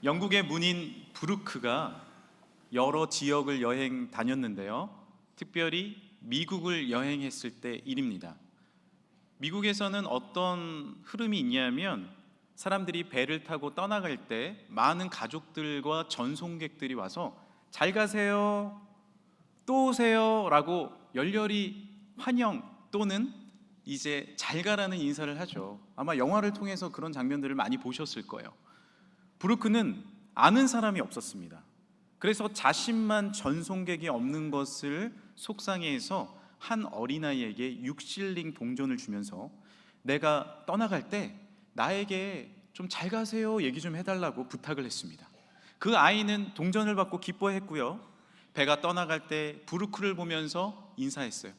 영국의 문인 브루크가 여러 지역을 여행 다녔는데요. 특별히 미국을 여행했을 때 일입니다. 미국에서는 어떤 흐름이 있냐면 사람들이 배를 타고 떠나갈 때 많은 가족들과 전송객들이 와서 잘 가세요, 또 오세요 라고 열렬히 환영 또는 이제 잘 가라는 인사를 하죠. 아마 영화를 통해서 그런 장면들을 많이 보셨을 거예요. 브루크는 아는 사람이 없었습니다. 그래서 자신만 전송객이 없는 것을 속상해해서 한 어린아이에게 6실링 동전을 주면서 내가 떠나갈 때 나에게 좀 잘 가세요 얘기 좀 해달라고 부탁을 했습니다. 그 아이는 동전을 받고 기뻐했고요. 배가 떠나갈 때 브루크를 보면서 인사했어요.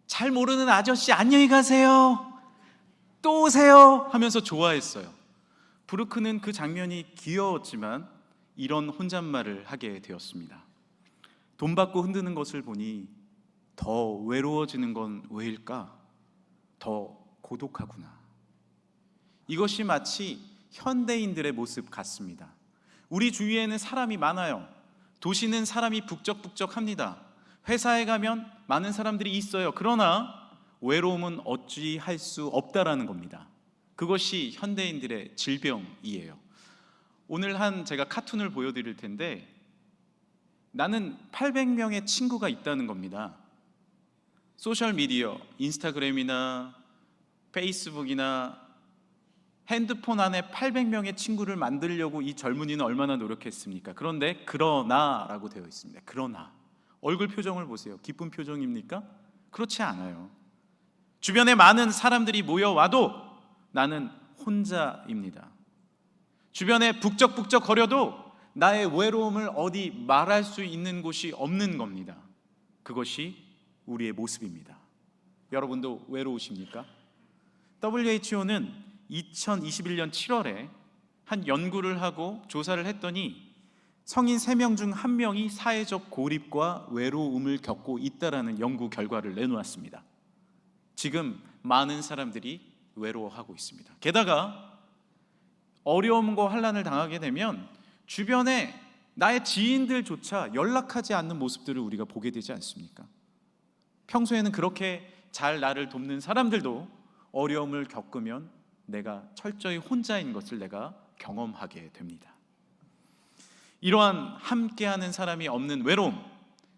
잘 모르는 아저씨 안녕히 가세요, 또 오세요 하면서 좋아했어요. 브루크는 그 장면이 귀여웠지만 이런 혼잣말을 하게 되었습니다. 돈 받고 흔드는 것을 보니 더 외로워지는 건 왜일까? 더 고독하구나. 이것이 마치 현대인들의 모습 같습니다. 우리 주위에는 사람이 많아요. 도시는 사람이 북적북적합니다. 회사에 가면 많은 사람들이 있어요. 그러나 외로움은 어찌할 수 없다라는 겁니다. 그것이 현대인들의 질병이에요. 오늘 제가 카툰을 보여드릴 텐데 나는 800명의 친구가 있다는 겁니다. 소셜미디어, 인스타그램이나 페이스북이나 핸드폰 안에 800명의 친구를 만들려고 이 젊은이는 얼마나 노력했습니까? 그런데 그러나라고 되어 있습니다. 그러나 얼굴 표정을 보세요. 기쁜 표정입니까? 그렇지 않아요. 주변에 많은 사람들이 모여와도 나는 혼자입니다. 주변에 북적북적 거려도 나의 외로움을 어디 말할 수 있는 곳이 없는 겁니다. 그것이 우리의 모습입니다. 여러분도 외로우십니까? WHO는 2021년 7월에 한 연구를 하고 조사를 했더니 성인 3명 중 1명이 사회적 고립과 외로움을 겪고 있다라는 연구 결과를 내놓았습니다. 지금 많은 사람들이 외로워하고 있습니다. 게다가 어려움과 환난을 당하게 되면 주변에 나의 지인들조차 연락하지 않는 모습들을 우리가 보게 되지 않습니까? 평소에는 그렇게 잘 나를 돕는 사람들도 어려움을 겪으면 내가 철저히 혼자인 것을 내가 경험하게 됩니다. 이러한 함께하는 사람이 없는 외로움,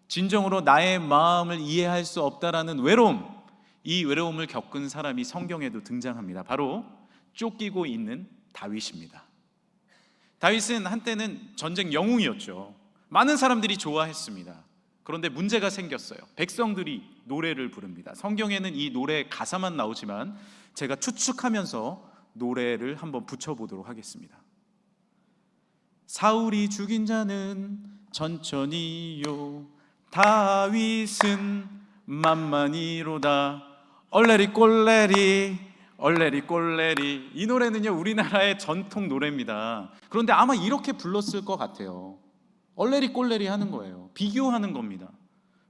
진정으로 나의 마음을 이해할 수 없다라는 외로움, 이 외로움을 겪은 사람이 성경에도 등장합니다. 바로 쫓기고 있는 다윗입니다. 다윗은 한때는 전쟁 영웅이었죠. 많은 사람들이 좋아했습니다. 그런데 문제가 생겼어요. 백성들이 노래를 부릅니다. 성경에는 이 노래 가사만 나오지만 제가 추측하면서 노래를 한번 붙여보도록 하겠습니다. 사울이 죽인 자는 천천히요, 다윗은 만만히로다. 얼레리 꼴레리 얼레리 꼴레리. 이 노래는요 우리나라의 전통 노래입니다. 그런데 아마 이렇게 불렀을 것 같아요. 얼레리 꼴레리 하는 거예요. 비교하는 겁니다.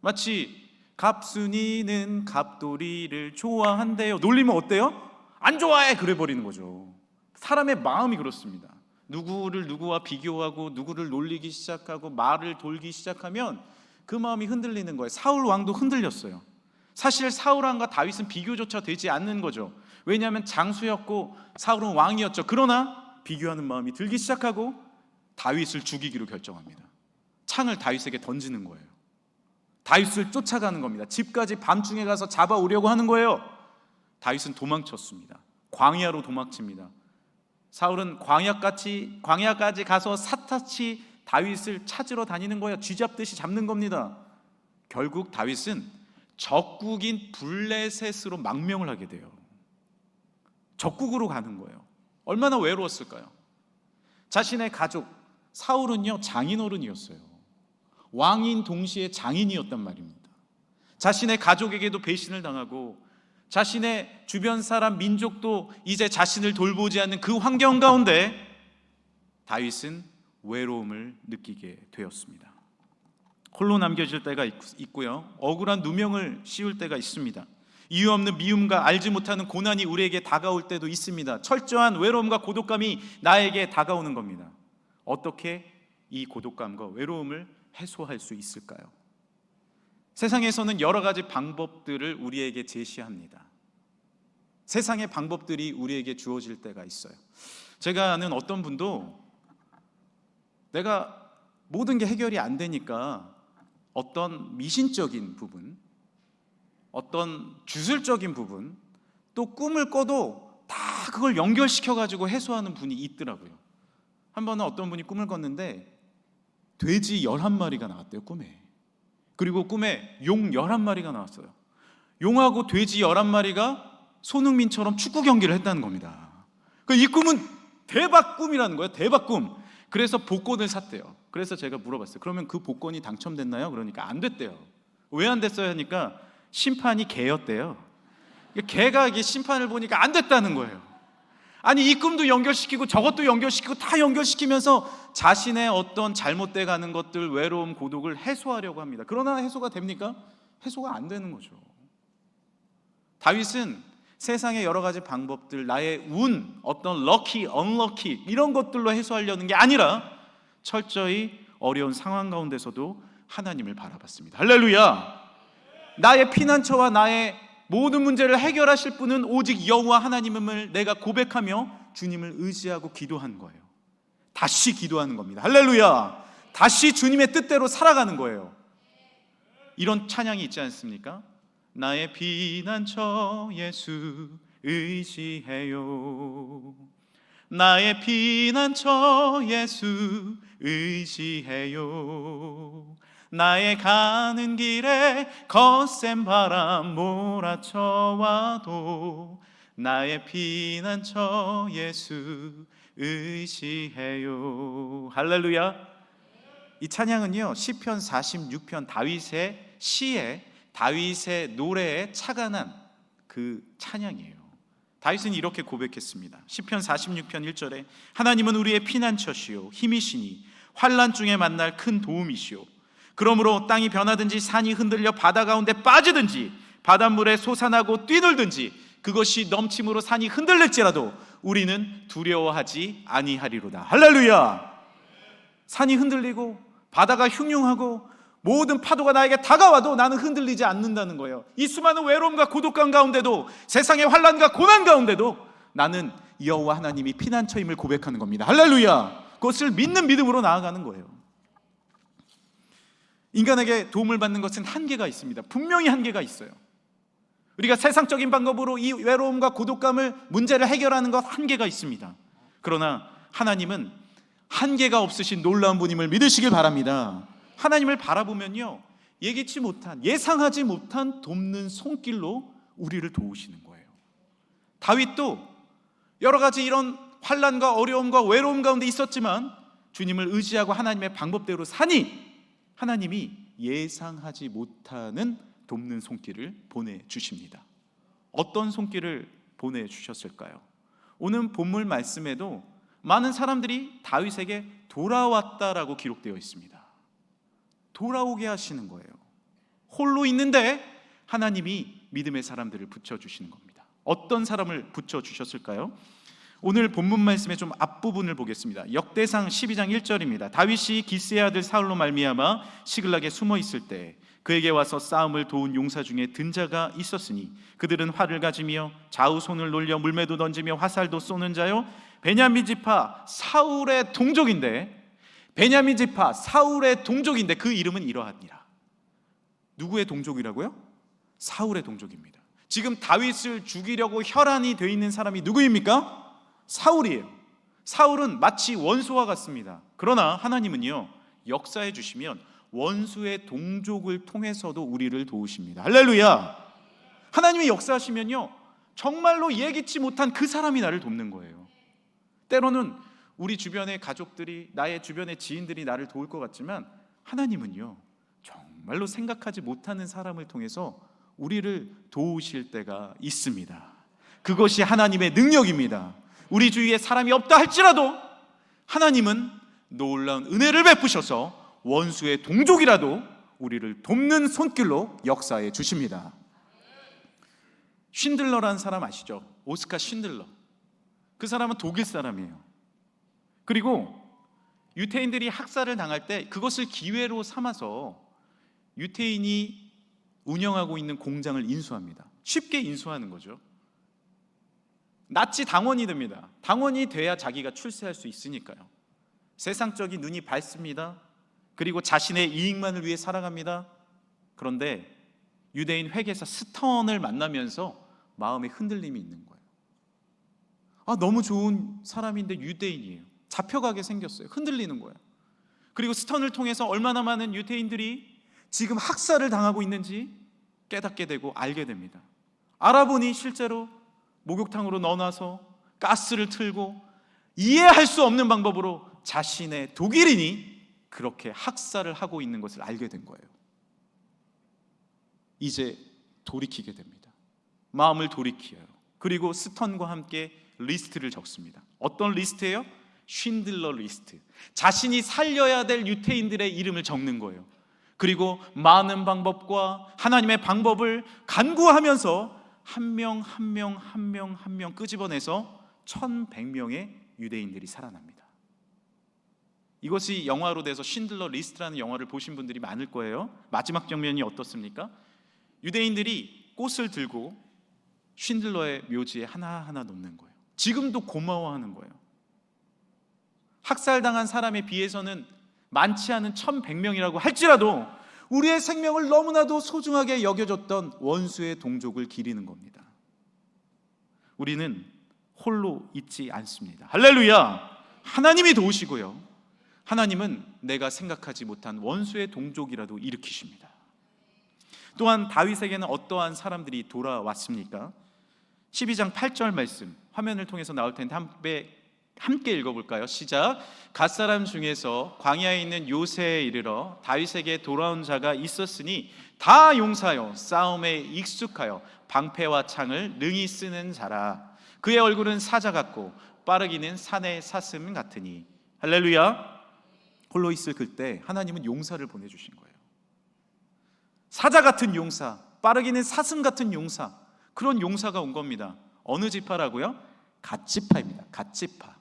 마치 갑순이는 갑돌이를 좋아한대요. 놀리면 어때요? 안 좋아해 그래 버리는 거죠. 사람의 마음이 그렇습니다. 누구를 누구와 비교하고 누구를 놀리기 시작하고 말을 돌기 시작하면 그 마음이 흔들리는 거예요. 사울 왕도 흔들렸어요. 사실 사울 왕과 다윗은 비교조차 되지 않는 거죠. 왜냐하면 장수였고 사울은 왕이었죠. 그러나 비교하는 마음이 들기 시작하고 다윗을 죽이기로 결정합니다. 창을 다윗에게 던지는 거예요. 다윗을 쫓아가는 겁니다. 집까지 밤중에 가서 잡아오려고 하는 거예요. 다윗은 도망쳤습니다. 광야로 도망칩니다. 사울은 광야까지 가서 샅샅이 다윗을 찾으러 다니는 거예요. 쥐잡듯이 잡는 겁니다. 결국 다윗은 적국인 블레셋으로 망명을 하게 돼요. 적국으로 가는 거예요. 얼마나 외로웠을까요? 자신의 가족 사울은요 장인어른이었어요. 왕인 동시에 장인이었단 말입니다. 자신의 가족에게도 배신을 당하고 자신의 주변 사람 민족도 이제 자신을 돌보지 않는 그 환경 가운데 다윗은 외로움을 느끼게 되었습니다. 홀로 남겨질 때가 있고요, 억울한 누명을 씌울 때가 있습니다. 이유 없는 미움과 알지 못하는 고난이 우리에게 다가올 때도 있습니다. 철저한 외로움과 고독감이 나에게 다가오는 겁니다. 어떻게 이 고독감과 외로움을 해소할 수 있을까요? 세상에서는 여러 가지 방법들을 우리에게 제시합니다. 세상의 방법들이 우리에게 주어질 때가 있어요. 제가 아는 어떤 분도 내가 모든 게 해결이 안 되니까 어떤 미신적인 부분, 어떤 주술적인 부분, 또 꿈을 꿔도 다 그걸 연결시켜 가지고 해소하는 분이 있더라고요. 한 번은 어떤 분이 꿈을 꿨는데 돼지 11마리가 나왔대요, 꿈에. 그리고 꿈에 용 11마리가 나왔어요. 용하고 돼지 11마리가 손흥민처럼 축구 경기를 했다는 겁니다. 이 꿈은 대박 꿈이라는 거예요. 대박 꿈. 그래서 복권을 샀대요. 그래서 제가 물어봤어요. 그러면 그 복권이 당첨됐나요? 그러니까 안 됐대요. 왜 안 됐어요? 하니까 심판이 개였대요. 개가 이게 심판을 보니까 안 됐다는 거예요. 아니, 이 꿈도 연결시키고 저것도 연결시키고 다 연결시키면서 자신의 어떤 잘못돼 가는 것들, 외로움, 고독을 해소하려고 합니다. 그러나 해소가 됩니까? 해소가 안 되는 거죠. 다윗은 세상의 여러 가지 방법들, 나의 운, 어떤 럭키, 언럭키 이런 것들로 해소하려는 게 아니라 철저히 어려운 상황 가운데서도 하나님을 바라봤습니다. 할렐루야! 나의 피난처와 나의 모든 문제를 해결하실 분은 오직 여호와 하나님임을 내가 고백하며 주님을 의지하고 기도한 거예요. 다시 기도하는 겁니다. 할렐루야! 다시 주님의 뜻대로 살아가는 거예요. 이런 찬양이 있지 않습니까? 나의 피난처 예수 의지해요. 나의 피난처 예수 의지해요. 나의 가는 길에 거센 바람 몰아쳐와도 나의 피난처 예수 의지해요. 할렐루야. 이 찬양은요, 시편 46편 다윗의 시에, 다윗의 노래에 착안한 그 찬양이에요. 다윗은 이렇게 고백했습니다. 시편 46편 1절에 하나님은 우리의 피난처시요 힘이시니 환난 중에 만날 큰 도움이시요 그러므로 땅이 변하든지 산이 흔들려 바다 가운데 빠지든지 바닷물에 솟아나고 뛰놀든지 그것이 넘침으로 산이 흔들릴지라도 우리는 두려워하지 아니하리로다. 할렐루야. 산이 흔들리고 바다가 흉흉하고 모든 파도가 나에게 다가와도 나는 흔들리지 않는다는 거예요. 이 수많은 외로움과 고독감 가운데도, 세상의 환난과 고난 가운데도 나는 여호와 하나님이 피난처임을 고백하는 겁니다. 할렐루야. 그것을 믿는 믿음으로 나아가는 거예요. 인간에게 도움을 받는 것은 한계가 있습니다. 분명히 한계가 있어요. 우리가 세상적인 방법으로 이 외로움과 고독감을, 문제를 해결하는 것 한계가 있습니다. 그러나 하나님은 한계가 없으신 놀라운 분임을 믿으시길 바랍니다. 하나님을 바라보면요, 예기치 못한, 예상하지 못한 돕는 손길로 우리를 도우시는 거예요. 다윗도 여러 가지 이런 환난과 어려움과 외로움 가운데 있었지만 주님을 의지하고 하나님의 방법대로 사니 하나님이 예상하지 못하는 돕는 손길을 보내주십니다. 어떤 손길을 보내주셨을까요? 오늘 본문 말씀에도 많은 사람들이 다윗에게 돌아왔다라고 기록되어 있습니다. 돌아오게 하시는 거예요. 홀로 있는데 하나님이 믿음의 사람들을 붙여주시는 겁니다. 어떤 사람을 붙여주셨을까요? 오늘 본문 말씀의 좀 앞부분을 보겠습니다. 역대상 12장 1절입니다. 다윗이 기스의 아들 사울로 말미암아 시글락에 숨어 있을 때 그에게 와서 싸움을 도운 용사 중에 든 자가 있었으니 그들은 활을 가지며 좌우 손을 놀려 물매도 던지며 화살도 쏘는 자요 베냐민 지파 사울의 동족인데, 베냐민 지파 사울의 동족인데 그 이름은 이러하니라. 누구의 동족이라고요? 사울의 동족입니다. 지금 다윗을 죽이려고 혈안이 되어 있는 사람이 누구입니까? 사울이에요. 사울은 마치 원수와 같습니다. 그러나 하나님은요, 역사해 주시면 원수의 동족을 통해서도 우리를 도우십니다. 할렐루야. 하나님이 역사하시면요, 정말로 예기치 못한 그 사람이 나를 돕는 거예요. 때로는 우리 주변의 가족들이, 나의 주변의 지인들이 나를 도울 것 같지만 하나님은요, 정말로 생각하지 못하는 사람을 통해서 우리를 도우실 때가 있습니다. 그것이 하나님의 능력입니다. 우리 주위에 사람이 없다 할지라도 하나님은 놀라운 은혜를 베푸셔서 원수의 동족이라도 우리를 돕는 손길로 역사해 주십니다. 쉰들러라는 사람 아시죠? 오스카 쉰들러. 그 사람은 독일 사람이에요. 그리고 유태인들이 학살을 당할 때 그것을 기회로 삼아서 유태인이 운영하고 있는 공장을 인수합니다. 쉽게 인수하는 거죠. 나치 당원이 됩니다. 당원이 돼야 자기가 출세할 수 있으니까요. 세상적인 눈이 밝습니다. 그리고 자신의 이익만을 위해 살아갑니다. 그런데 유대인 회계사 스턴을 만나면서 마음에 흔들림이 있는 거예요. 너무 좋은 사람인데 유대인이에요. 잡혀가게 생겼어요. 흔들리는 거예요. 그리고 스턴을 통해서 얼마나 많은 유대인들이 지금 학살을 당하고 있는지 깨닫게 되고 알게 됩니다. 알아보니 실제로 목욕탕으로 넣어놔서 가스를 틀고 이해할 수 없는 방법으로 자신의 독일인이 그렇게 학살을 하고 있는 것을 알게 된 거예요. 이제 돌이키게 됩니다. 마음을 돌이켜요. 그리고 스턴과 함께 리스트를 적습니다. 어떤 리스트예요? 쉰들러 리스트. 자신이 살려야 될 유태인들의 이름을 적는 거예요. 그리고 많은 방법과 하나님의 방법을 간구하면서 한 명 한 명 한 명 한 명 끄집어내서 1100명의 유대인들이 살아납니다. 이것이 영화로 돼서 쉰들러 리스트라는 영화를 보신 분들이 많을 거예요. 마지막 장면이 어떻습니까? 유대인들이 꽃을 들고 쉰들러의 묘지에 하나하나 놓는 거예요. 지금도 고마워하는 거예요. 학살당한 사람에 비해서는 많지 않은 1100명이라고 할지라도 우리의 생명을 너무나도 소중하게 여겨줬던 원수의 동족을 기리는 겁니다. 우리는 홀로 있지 않습니다. 할렐루야! 하나님이 도우시고요, 하나님은 내가 생각하지 못한 원수의 동족이라도 일으키십니다. 또한 다윗에게는 어떠한 사람들이 돌아왔습니까? 12장 8절 말씀 화면을 통해서 나올 텐데 함께 읽어볼까요? 시작. 갓사람 중에서 광야에 있는 요새에 이르러 다윗에게 돌아온 자가 있었으니 다 용사요 싸움에 익숙하여 방패와 창을 능히 쓰는 자라. 그의 얼굴은 사자 같고 빠르기는 산의 사슴 같으니. 할렐루야. 홀로 있을 그때 하나님은 용사를 보내주신 거예요. 사자 같은 용사, 빠르기는 사슴 같은 용사, 그런 용사가 온 겁니다. 어느 지파라고요? 갓지파입니다. 갓지파.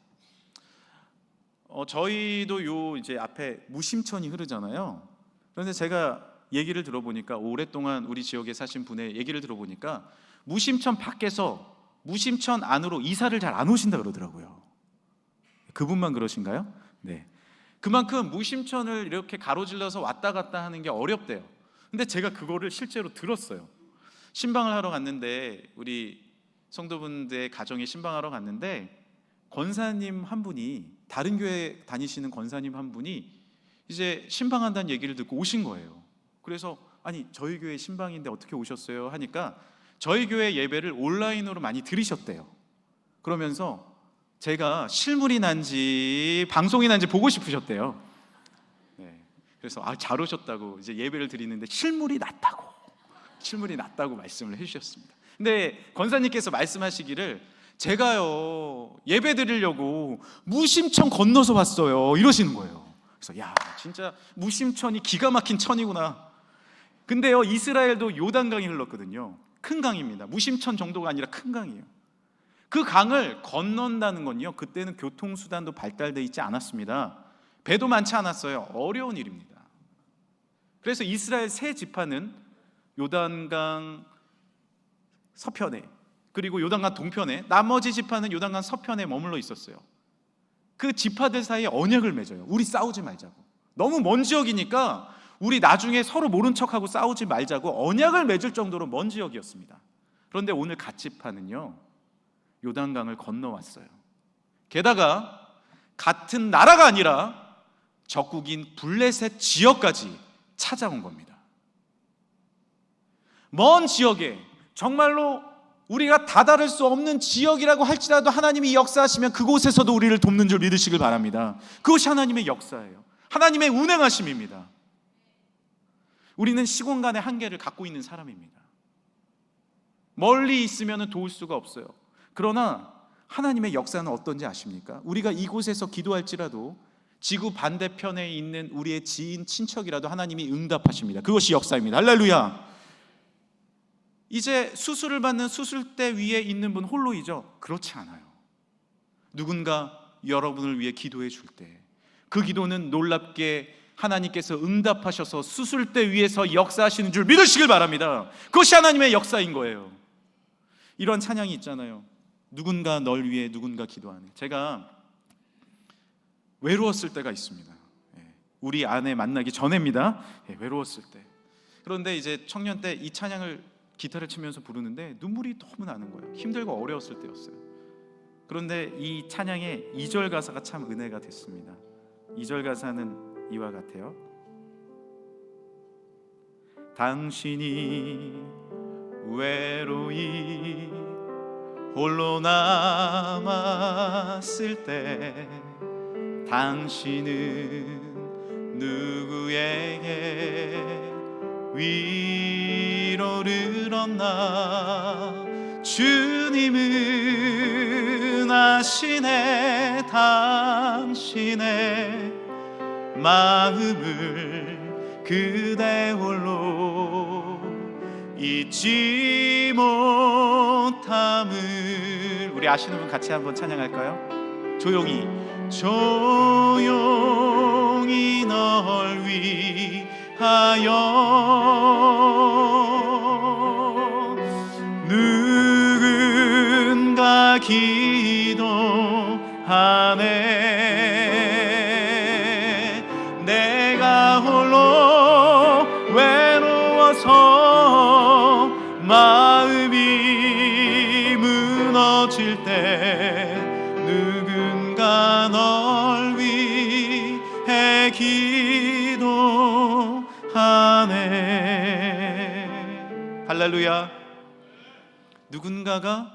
저희도 이제 앞에 무심천이 흐르잖아요. 그런데 제가 얘기를 들어보니까, 오랫동안 우리 지역에 사신 분의 얘기를 들어보니까 무심천 밖에서 무심천 안으로 이사를 잘 안 오신다 그러더라고요. 그분만 그러신가요? 네. 그만큼 무심천을 이렇게 가로질러서 왔다 갔다 하는 게 어렵대요. 근데 제가 그거를 실제로 들었어요. 신방을 하러 갔는데, 우리 성도분들의 가정에 신방하러 갔는데, 권사님 한 분이, 다른 교회 다니시는 권사님 한 분이 이제 신방한다는 얘기를 듣고 오신 거예요. 그래서 아니 저희 교회 신방인데 어떻게 오셨어요? 하니까 저희 교회 예배를 온라인으로 많이 들으셨대요. 그러면서 제가 실물이 난지 방송이 난지 보고 싶으셨대요. 네. 그래서 잘 오셨다고 이제 예배를 드리는데 실물이 낫다고 말씀을 해주셨습니다. 근데 권사님께서 말씀하시기를 제가요 예배 드리려고 무심천 건너서 왔어요 이러시는 거예요. 그래서 야 진짜 무심천이 기가 막힌 천이구나. 근데요 이스라엘도 요단강이 흘렀거든요. 큰 강입니다. 무심천 정도가 아니라 큰 강이에요. 그 강을 건넌다는 건요, 그때는 교통수단도 발달되어 있지 않았습니다. 배도 많지 않았어요. 어려운 일입니다. 그래서 이스라엘 세 지파는 요단강 서편에, 그리고 요단강 동편에, 나머지 지파는 요단강 서편에 머물러 있었어요. 그 지파들 사이에 언약을 맺어요. 우리 싸우지 말자고. 너무 먼 지역이니까 우리 나중에 서로 모른 척하고 싸우지 말자고 언약을 맺을 정도로 먼 지역이었습니다. 그런데 오늘 갓지파는요 요단강을 건너왔어요. 게다가 같은 나라가 아니라 적국인 블레셋 지역까지 찾아온 겁니다. 먼 지역에, 정말로 우리가 다다를 수 없는 지역이라고 할지라도 하나님이 역사하시면 그곳에서도 우리를 돕는 줄 믿으시길 바랍니다. 그것이 하나님의 역사예요. 하나님의 운행하심입니다. 우리는 시공간의 한계를 갖고 있는 사람입니다. 멀리 있으면 도울 수가 없어요. 그러나 하나님의 역사는 어떤지 아십니까? 우리가 이곳에서 기도할지라도 지구 반대편에 있는 우리의 지인, 친척이라도 하나님이 응답하십니다. 그것이 역사입니다. 할렐루야. 이제 수술을 받는 수술대 위에 있는 분 홀로이죠? 그렇지 않아요. 누군가 여러분을 위해 기도해 줄 때, 그 기도는 놀랍게 하나님께서 응답하셔서 수술대 위에서 역사하시는 줄 믿으시길 바랍니다. 그것이 하나님의 역사인 거예요. 이런 찬양이 있잖아요. 누군가 널 위해 누군가 기도하네. 제가 외로웠을 때가 있습니다. 우리 아내 만나기 전에입니다. 외로웠을 때. 그런데 이제 청년 때 이 찬양을 기타를 치면서 부르는데 눈물이 너무 나는 거예요. 힘들고 어려웠을 때였어요. 그런데 이 찬양의 2절 가사가 참 은혜가 됐습니다. 2절 가사는 이와 같아요. 당신이 외로이 홀로 남았을 때 당신은 누구에게 위로를 얻나 주님은 아시네 당신의 마음을 그대 홀로 잊지 못함을. 우리 아시는 분 같이 한번 찬양할까요? 조용히 널 위하여 누군가 기도하네. 내가 홀로 외로워서 마음이 무너질 때 누군가 널 위해 기도하네. 할렐루야. 누군가가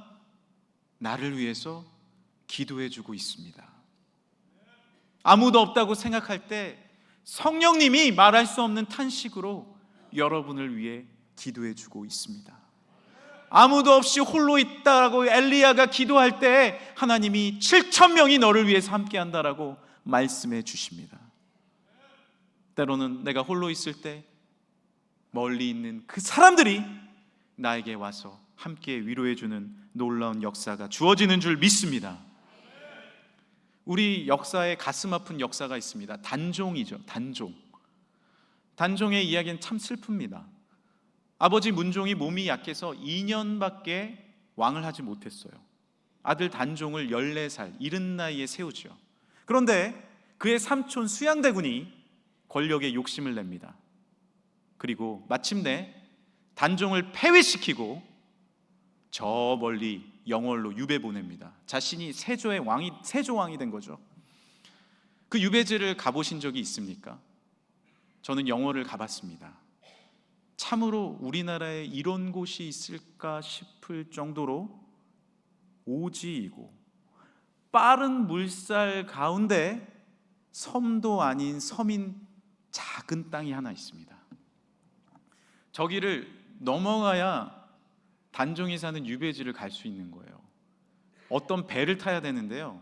나를 위해서 기도해주고 있습니다. 아무도 없다고 생각할 때 성령님이 말할 수 없는 탄식으로 여러분을 위해 기도해주고 있습니다. 아무도 없이 홀로 있다라고 엘리야가 기도할 때 하나님이 7,000명이 너를 위해서 함께한다라고 말씀해 주십니다. 때로는 내가 홀로 있을 때 멀리 있는 그 사람들이 나에게 와서 함께 위로해 주는 놀라운 역사가 주어지는 줄 믿습니다. 우리 역사에 가슴 아픈 역사가 있습니다. 단종이죠. 단종의 이야기는 참 슬픕니다. 아버지 문종이 몸이 약해서 2년밖에 왕을 하지 못했어요. 아들 단종을 14살 이른 나이에 세우죠. 그런데 그의 삼촌 수양대군이 권력에 욕심을 냅니다. 그리고 마침내 단종을 폐위시키고 저 멀리 영월로 유배 보냅니다. 자신이 세조 왕이 된 거죠. 그 유배지를 가보신 적이 있습니까? 저는 영월을 가봤습니다. 참으로 우리나라에 이런 곳이 있을까 싶을 정도로 오지이고 빠른 물살 가운데 섬도 아닌 섬인 작은 땅이 하나 있습니다. 저기를 넘어가야 단종이 사는 유배지를 갈 수 있는 거예요. 어떤 배를 타야 되는데요,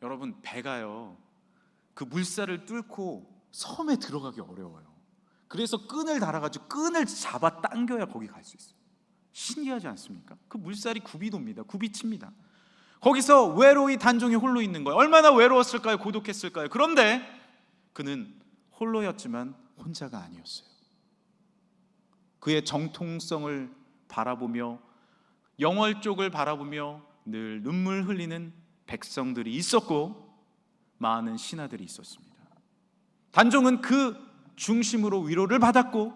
여러분, 배가요 그 물살을 뚫고 섬에 들어가기 어려워요. 그래서 끈을 달아가지고 끈을 잡아 당겨야 거기 갈 수 있어요. 신기하지 않습니까? 그 물살이 굽이 돕니다. 굽이 칩니다. 거기서 외로이 단종이 홀로 있는 거예요. 얼마나 외로웠을까요? 고독했을까요? 그런데 그는 홀로였지만 혼자가 아니었어요. 그의 정통성을 바라보며 영월 쪽을 바라보며 늘 눈물 흘리는 백성들이 있었고 많은 신하들이 있었습니다. 단종은 그 중심으로 위로를 받았고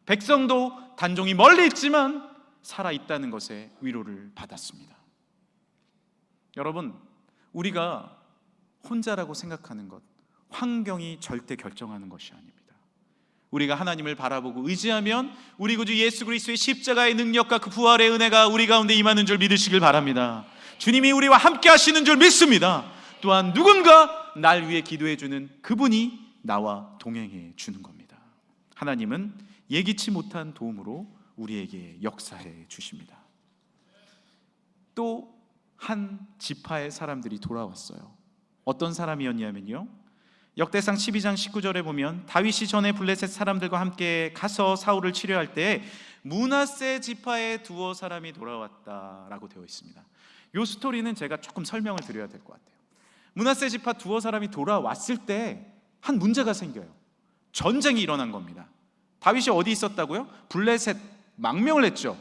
백성도 단종이 멀리 있지만 살아있다는 것에 위로를 받았습니다. 여러분, 우리가 혼자라고 생각하는 것, 환경이 절대 결정하는 것이 아닙니다. 우리가 하나님을 바라보고 의지하면 우리 구주 예수 그리스도의 십자가의 능력과 그 부활의 은혜가 우리 가운데 임하는 줄 믿으시길 바랍니다. 주님이 우리와 함께 하시는 줄 믿습니다. 또한 누군가 날 위해 기도해 주는 그분이 나와 동행해 주는 겁니다. 하나님은 예기치 못한 도움으로 우리에게 역사해 주십니다. 또 한 지파의 사람들이 돌아왔어요. 어떤 사람이었냐면요, 역대상 12장 19절에 보면 다윗이 전에 블레셋 사람들과 함께 가서 사울을 치료할 때 므낫세 지파의 두어 사람이 돌아왔다라고 되어 있습니다. 이 스토리는 제가 조금 설명을 드려야 될 것 같아요. 므낫세 지파 두어 사람이 돌아왔을 때 한 문제가 생겨요. 전쟁이 일어난 겁니다. 다윗이 어디 있었다고요? 블레셋 망명을 했죠.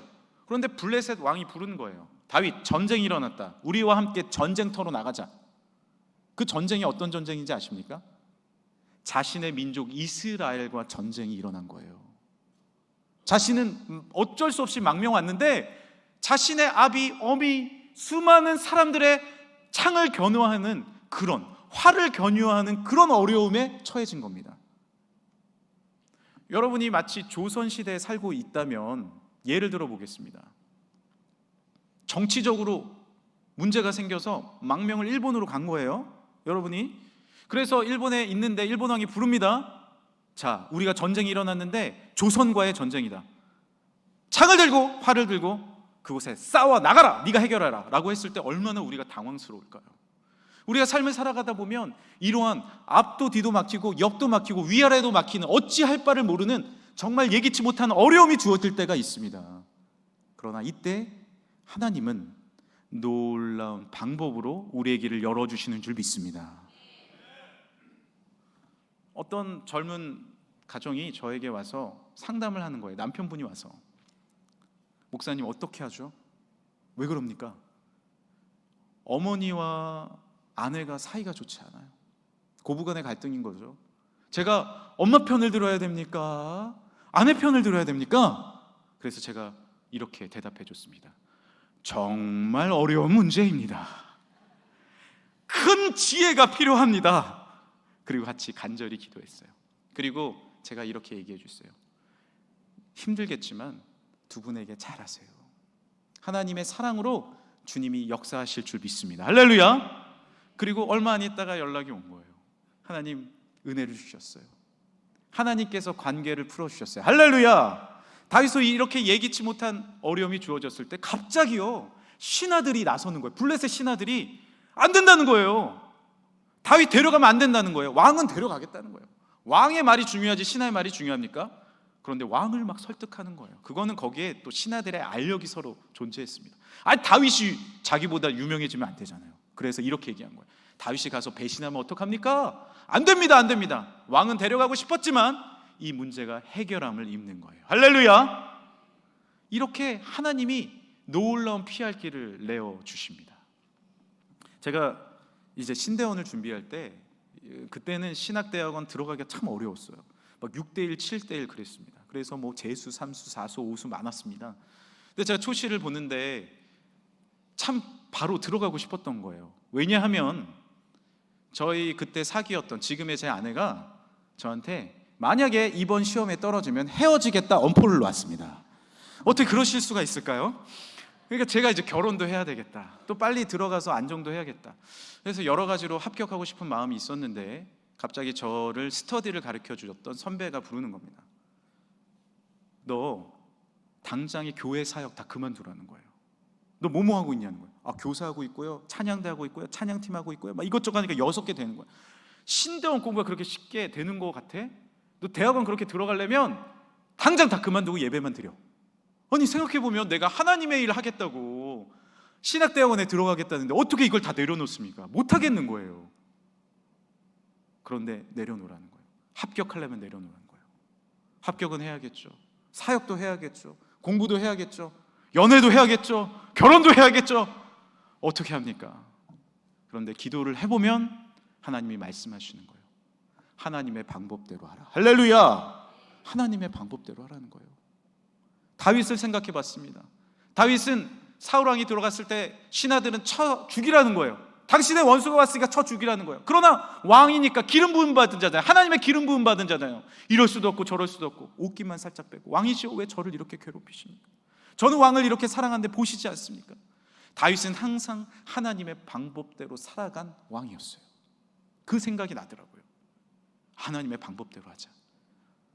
그런데 블레셋 왕이 부른 거예요. 다윗, 전쟁이 일어났다. 우리와 함께 전쟁터로 나가자. 그 전쟁이 어떤 전쟁인지 아십니까? 자신의 민족 이스라엘과 전쟁이 일어난 거예요. 자신은 어쩔 수 없이 망명 왔는데 자신의 아비, 어미, 수많은 사람들의 창을 겨누어하는 그런, 화를 겨누어하는 그런 어려움에 처해진 겁니다. 여러분이 마치 조선시대에 살고 있다면 예를 들어 보겠습니다. 정치적으로 문제가 생겨서 망명을 일본으로 간 거예요. 여러분이. 그래서 일본에 있는데 일본 왕이 부릅니다. 자, 우리가 전쟁이 일어났는데 조선과의 전쟁이다. 창을 들고 활을 들고 그곳에 싸워 나가라. 네가 해결하라 라고 했을 때 얼마나 우리가 당황스러울까요? 우리가 삶을 살아가다 보면 이러한 앞도 뒤도 막히고 옆도 막히고 위아래도 막히는 어찌할 바를 모르는 정말 예기치 못한 어려움이 주어질 때가 있습니다. 그러나 이때 하나님은 놀라운 방법으로 우리의 길을 열어주시는 줄 믿습니다. 어떤 젊은 가정이 저에게 와서 상담을 하는 거예요. 남편분이 와서, 목사님 어떻게 하죠? 왜 그럽니까? 어머니와 아내가 사이가 좋지 않아요. 고부간의 갈등인 거죠. 제가 엄마 편을 들어야 됩니까? 아내 편을 들어야 됩니까? 그래서 제가 이렇게 대답해 줬습니다. 정말 어려운 문제입니다. 큰 지혜가 필요합니다. 그리고 같이 간절히 기도했어요. 그리고 제가 이렇게 얘기해 줬어요. 힘들겠지만 두 분에게 잘하세요. 하나님의 사랑으로 주님이 역사하실 줄 믿습니다. 할렐루야. 그리고 얼마 안 있다가 연락이 온 거예요. 하나님 은혜를 주셨어요. 하나님께서 관계를 풀어주셨어요. 할렐루야. 다윗이 이렇게 예기치 못한 어려움이 주어졌을 때 갑자기요 신하들이 나서는 거예요. 블레셋 신하들이 안 된다는 거예요. 다윗 데려가면 안 된다는 거예요. 왕은 데려가겠다는 거예요. 왕의 말이 중요하지 신하의 말이 중요합니까? 그런데 왕을 막 설득하는 거예요. 그거는 거기에 또 신하들의 알력이 서로 존재했습니다. 아니 다윗이 자기보다 유명해지면 안 되잖아요. 그래서 이렇게 얘기한 거예요. 다윗이 가서 배신하면 어떡합니까? 안 됩니다, 안 됩니다. 왕은 데려가고 싶었지만 이 문제가 해결함을 입는 거예요. 할렐루야. 이렇게 하나님이 놀라운 피할 길을 내어 주십니다. 제가 이제 신대원을 준비할 때 그때는 신학대학원 들어가기가 참 어려웠어요. 막 6대1, 7대1 그랬습니다. 그래서 뭐 재수, 삼수, 사수, 오수 많았습니다. 근데 제가 초시를 보는데 참 바로 들어가고 싶었던 거예요. 왜냐하면 저희 그때 사귀었던 지금의 제 아내가 저한테 만약에 이번 시험에 떨어지면 헤어지겠다 엄포를 놨습니다. 어떻게 그러실 수가 있을까요? 그러니까 제가 이제 결혼도 해야 되겠다, 또 빨리 들어가서 안정도 해야겠다, 그래서 여러 가지로 합격하고 싶은 마음이 있었는데 갑자기 저를 스터디를 가르쳐 주셨던 선배가 부르는 겁니다. 너 당장에 교회 사역 다 그만두라는 거예요. 너 뭐뭐 하고 있냐는 거예요. 아, 교사하고 있고요, 찬양대 하고 있고요, 찬양팀 하고 있고요, 막 이것저것 하니까 6개 되는 거예요. 신대원 공부가 그렇게 쉽게 되는 거 같아? 너 대학원 그렇게 들어가려면 당장 다 그만두고 예배만 드려. 아니 생각해보면 내가 하나님의 일을 하겠다고 신학대학원에 들어가겠다는데 어떻게 이걸 다 내려놓습니까? 못하겠는 거예요. 그런데 내려놓으라는 거예요. 합격하려면 내려놓으라는 거예요. 합격은 해야겠죠. 사역도 해야겠죠. 공부도 해야겠죠. 연애도 해야겠죠. 결혼도 해야겠죠. 어떻게 합니까? 그런데 기도를 해보면 하나님이 말씀하시는 거예요. 하나님의 방법대로 하라. 할렐루야. 하나님의 방법대로 하라는 거예요. 다윗을 생각해 봤습니다. 다윗은 사울왕이 들어갔을 때 신하들은 쳐 죽이라는 거예요. 당신의 원수가 왔으니까 쳐 죽이라는 거예요. 그러나 왕이니까 기름 부음 받은 자잖아요. 하나님의 기름 부음 받은 자잖아요. 이럴 수도 없고 저럴 수도 없고 옷깃만 살짝 빼고, 왕이시오 왜 저를 이렇게 괴롭히십니까? 저는 왕을 이렇게 사랑하는데 보시지 않습니까? 다윗은 항상 하나님의 방법대로 살아간 왕이었어요. 그 생각이 나더라고요. 하나님의 방법대로 하자.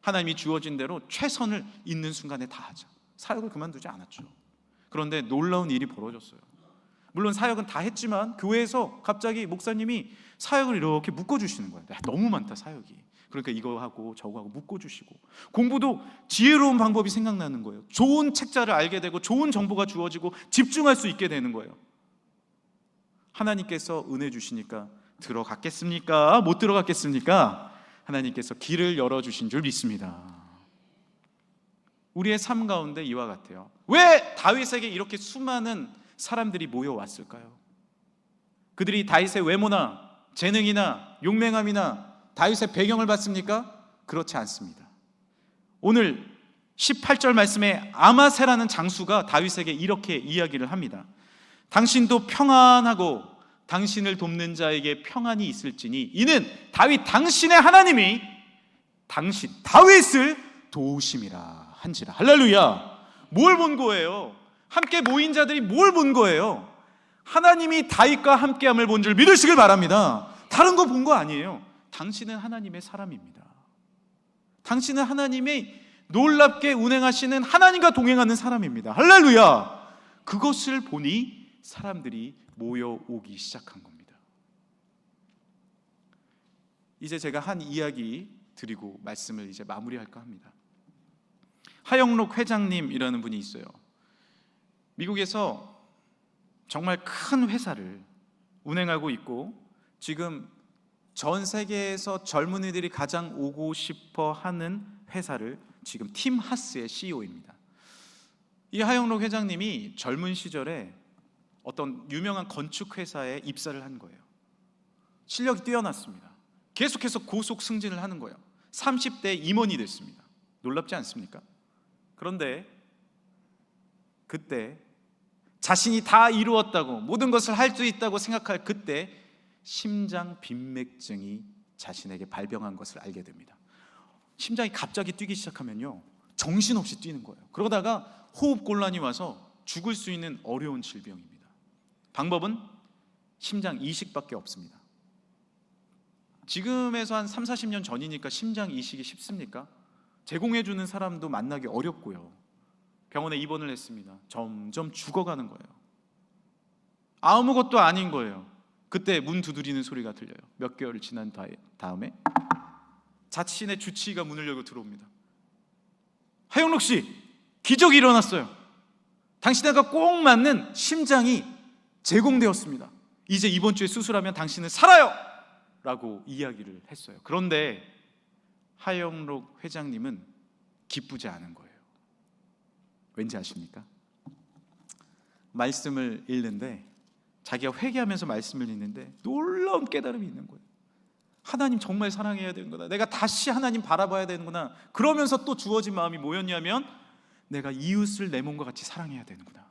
하나님이 주어진 대로 최선을 있는 순간에 다 하자. 사역을 그만두지 않았죠. 그런데 놀라운 일이 벌어졌어요. 물론 사역은 다 했지만 교회에서 갑자기 목사님이 사역을 이렇게 묶어주시는 거예요. 너무 많다 사역이. 그러니까 이거 하고 저거 하고 묶어주시고, 공부도 지혜로운 방법이 생각나는 거예요. 좋은 책자를 알게 되고 좋은 정보가 주어지고 집중할 수 있게 되는 거예요. 하나님께서 은혜 주시니까 들어갔겠습니까? 못 들어갔겠습니까? 하나님께서 길을 열어주신 줄 믿습니다. 우리의 삶 가운데 이와 같아요. 왜 다윗에게 이렇게 수많은 사람들이 모여왔을까요? 그들이 다윗의 외모나 재능이나 용맹함이나 다윗의 배경을 봤습니까? 그렇지 않습니다. 오늘 18절 말씀에 아마세라는 장수가 다윗에게 이렇게 이야기를 합니다. 당신도 평안하고 당신을 돕는 자에게 평안이 있을지니 이는 다윗 당신의 하나님이 당신 다윗을 도우심이라 한지라. 할렐루야. 뭘 본 거예요? 함께 모인 자들이 뭘 본 거예요? 하나님이 다윗과 함께함을 본 줄 믿으시길 바랍니다. 다른 거 본 거 아니에요. 당신은 하나님의 사람입니다. 당신은 하나님의 놀랍게 운행하시는 하나님과 동행하는 사람입니다. 할렐루야. 그것을 보니 사람들이 모여오기 시작한 겁니다. 이제 제가 한 이야기 드리고 말씀을 이제 마무리할까 합니다. 하영록 회장님이라는 분이 있어요. 미국에서 정말 큰 회사를 운행하고 있고 지금 전 세계에서 젊은이들이 가장 오고 싶어 하는 회사를 지금 팀 하스의 CEO입니다. 이 하영록 회장님이 젊은 시절에 어떤 유명한 건축 회사에 입사를 한 거예요. 실력이 뛰어났습니다. 계속해서 고속 승진을 하는 거예요. 30대 임원이 됐습니다. 놀랍지 않습니까? 그런데 그때 자신이 다 이루었다고 모든 것을 할 수 있다고 생각할 그때 심장 빈맥증이 자신에게 발병한 것을 알게 됩니다. 심장이 갑자기 뛰기 시작하면요 정신없이 뛰는 거예요. 그러다가 호흡곤란이 와서 죽을 수 있는 어려운 질병입니다. 방법은 심장 이식밖에 없습니다. 지금에서 한 30-40년 전이니까 심장 이식이 쉽습니까? 제공해주는 사람도 만나기 어렵고요. 병원에 입원을 했습니다. 점점 죽어가는 거예요. 아무것도 아닌 거예요. 그때 문 두드리는 소리가 들려요. 몇 개월을 지난 다음에 자신의 주치의가 문을 열고 들어옵니다. 하영록 씨, 기적이 일어났어요. 당신에게 꼭 맞는 심장이 제공되었습니다. 이제 이번 주에 수술하면 당신은 살아요! 라고 이야기를 했어요. 그런데 하영록 회장님은 기쁘지 않은 거예요. 왠지 아십니까? 말씀을 읽는데 자기가 회개하면서 말씀을 읽는데 놀라운 깨달음이 있는 거예요. 하나님 정말 사랑해야 되는구나. 내가 다시 하나님 바라봐야 되는구나. 그러면서 또 주어진 마음이 뭐였냐면 내가 이웃을 내 몸과 같이 사랑해야 되는구나.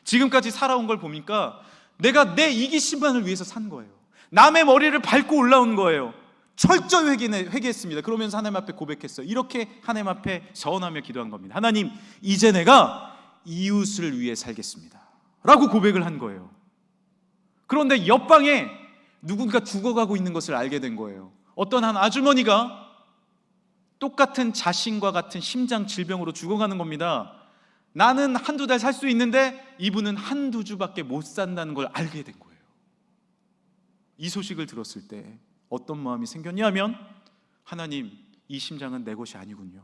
지금까지 살아온 걸 보니까 내가 내 이기심만을 위해서 산 거예요. 남의 머리를 밟고 올라온 거예요. 철저히 회개했습니다. 그러면서 하나님 앞에 고백했어요. 이렇게 하나님 앞에 서원하며 기도한 겁니다. 하나님, 이제 내가 이웃을 위해 살겠습니다 라고 고백을 한 거예요. 그런데 옆방에 누군가 죽어가고 있는 것을 알게 된 거예요. 어떤 한 아주머니가 똑같은 자신과 같은 심장 질병으로 죽어가는 겁니다. 나는 한두 달 살 수 있는데 이분은 한두 주밖에 못 산다는 걸 알게 된 거예요. 이 소식을 들었을 때 어떤 마음이 생겼냐면 하나님, 이 심장은 내 것이 아니군요.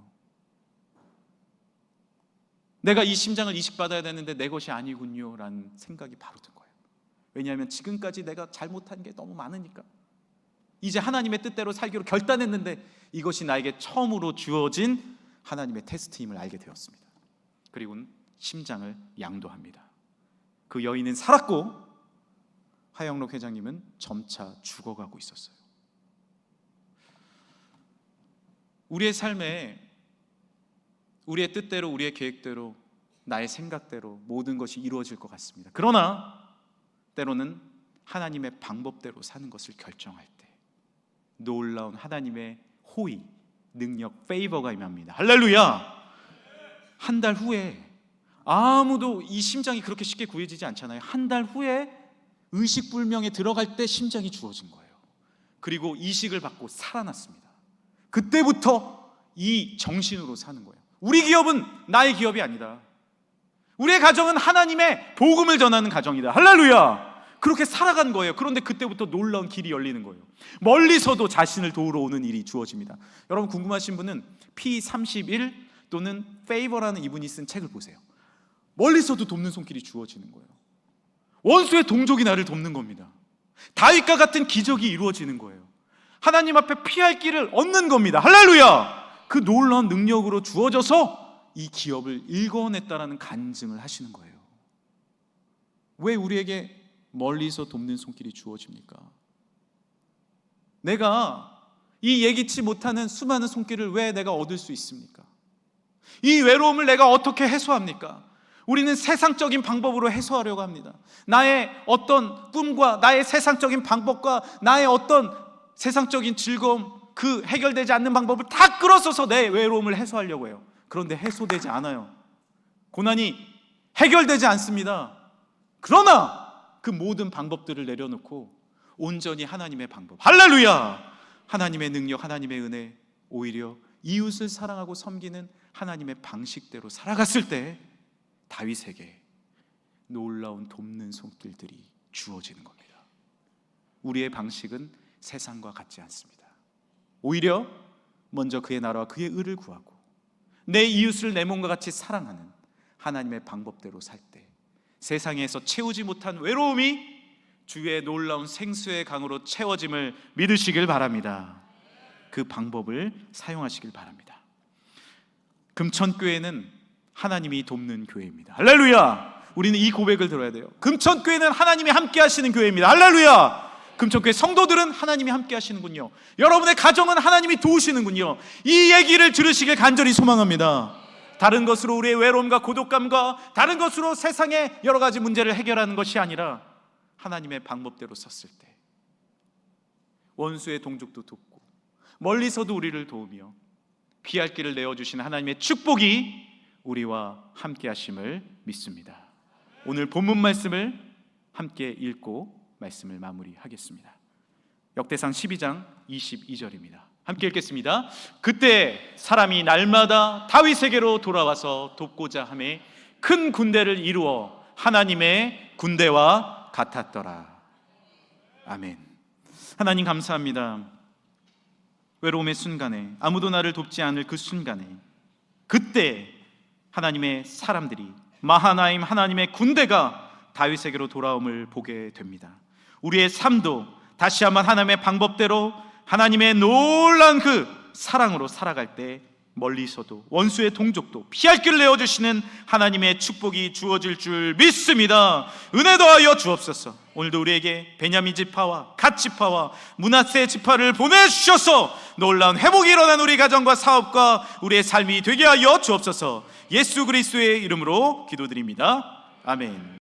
내가 이 심장을 이식받아야 되는데 내 것이 아니군요 라는 생각이 바로 든 거예요. 왜냐하면 지금까지 내가 잘못한 게 너무 많으니까. 이제 하나님의 뜻대로 살기로 결단했는데 이것이 나에게 처음으로 주어진 하나님의 테스트임을 알게 되었습니다. 그리고는 심장을 양도합니다. 그 여인은 살았고 하영록 회장님은 점차 죽어가고 있었어요. 우리의 삶에 우리의 뜻대로, 우리의 계획대로, 나의 생각대로 모든 것이 이루어질 것 같습니다. 그러나 때로는 하나님의 방법대로 사는 것을 결정할 때 놀라운 하나님의 호의, 능력, 페이버가 임합니다. 할렐루야! 한 달 후에 아무도 이 심장이 그렇게 쉽게 구해지지 않잖아요. 한 달 후에 의식불명에 들어갈 때 심장이 주어진 거예요. 그리고 이식을 받고 살아났습니다. 그때부터 이 정신으로 사는 거예요. 우리 기업은 나의 기업이 아니다. 우리의 가정은 하나님의 복음을 전하는 가정이다. 할렐루야! 그렇게 살아간 거예요. 그런데 그때부터 놀라운 길이 열리는 거예요. 멀리서도 자신을 도우러 오는 일이 주어집니다. 여러분 궁금하신 분은 P31 또는 페이버라는 이분이 쓴 책을 보세요. 멀리서도 돕는 손길이 주어지는 거예요. 원수의 동족이 나를 돕는 겁니다. 다윗과 같은 기적이 이루어지는 거예요. 하나님 앞에 피할 길을 얻는 겁니다. 할렐루야! 그 놀라운 능력으로 주어져서 이 기업을 일궈냈다라는 간증을 하시는 거예요. 왜 우리에게 멀리서 돕는 손길이 주어집니까? 내가 이 예기치 못하는 수많은 손길을 왜 내가 얻을 수 있습니까? 이 외로움을 내가 어떻게 해소합니까? 우리는 세상적인 방법으로 해소하려고 합니다. 나의 어떤 꿈과 나의 세상적인 방법과 나의 어떤 세상적인 즐거움, 그 해결되지 않는 방법을 다 끌어써서 내 외로움을 해소하려고 해요. 그런데 해소되지 않아요. 고난이 해결되지 않습니다. 그러나 그 모든 방법들을 내려놓고 온전히 하나님의 방법, 할렐루야! 하나님의 능력, 하나님의 은혜, 오히려 이웃을 사랑하고 섬기는 하나님의 방식대로 살아갔을 때 다윗에게 놀라운 돕는 손길들이 주어지는 겁니다. 우리의 방식은 세상과 같지 않습니다. 오히려 먼저 그의 나라와 그의 의를 구하고 내 이웃을 내 몸과 같이 사랑하는 하나님의 방법대로 살 때 세상에서 채우지 못한 외로움이 주의 놀라운 생수의 강으로 채워짐을 믿으시길 바랍니다. 그 방법을 사용하시길 바랍니다. 금천교회는 하나님이 돕는 교회입니다. 할렐루야! 우리는 이 고백을 들어야 돼요. 금천교회는 하나님이 함께 하시는 교회입니다. 할렐루야! 금천교회 성도들은 하나님이 함께 하시는군요. 여러분의 가정은 하나님이 도우시는군요. 이 얘기를 들으시길 간절히 소망합니다. 다른 것으로 우리의 외로움과 고독감과 다른 것으로 세상의 여러 가지 문제를 해결하는 것이 아니라 하나님의 방법대로 섰을 때 원수의 동족도 돕고 멀리서도 우리를 도우며 피할 길을 내어주신 하나님의 축복이 우리와 함께 하심을 믿습니다. 오늘 본문 말씀을 함께 읽고 말씀을 마무리하겠습니다. 역대상 12장 22절입니다. 함께 읽겠습니다. 그때 사람이 날마다 다윗에게로 돌아와서 돕고자 하매 큰 군대를 이루어 하나님의 군대와 같았더라. 아멘. 하나님 감사합니다. 외로움의 순간에 아무도 나를 돕지 않을 그 순간에 그때 하나님의 사람들이 마하나임 하나님의 군대가 다윗에게로 돌아옴을 보게 됩니다. 우리의 삶도 다시 한번 하나님의 방법대로 하나님의 놀라운 그 사랑으로 살아갈 때 멀리서도 원수의 동족도 피할 길을 내어주시는 하나님의 축복이 주어질 줄 믿습니다. 은혜 더하여 주옵소서. 오늘도 우리에게 베냐민 지파와 갓 지파와 므낫세 지파를 보내주셔서 놀라운 회복이 일어난 우리 가정과 사업과 우리의 삶이 되게 하여 주옵소서. 예수 그리스도의 이름으로 기도드립니다. 아멘.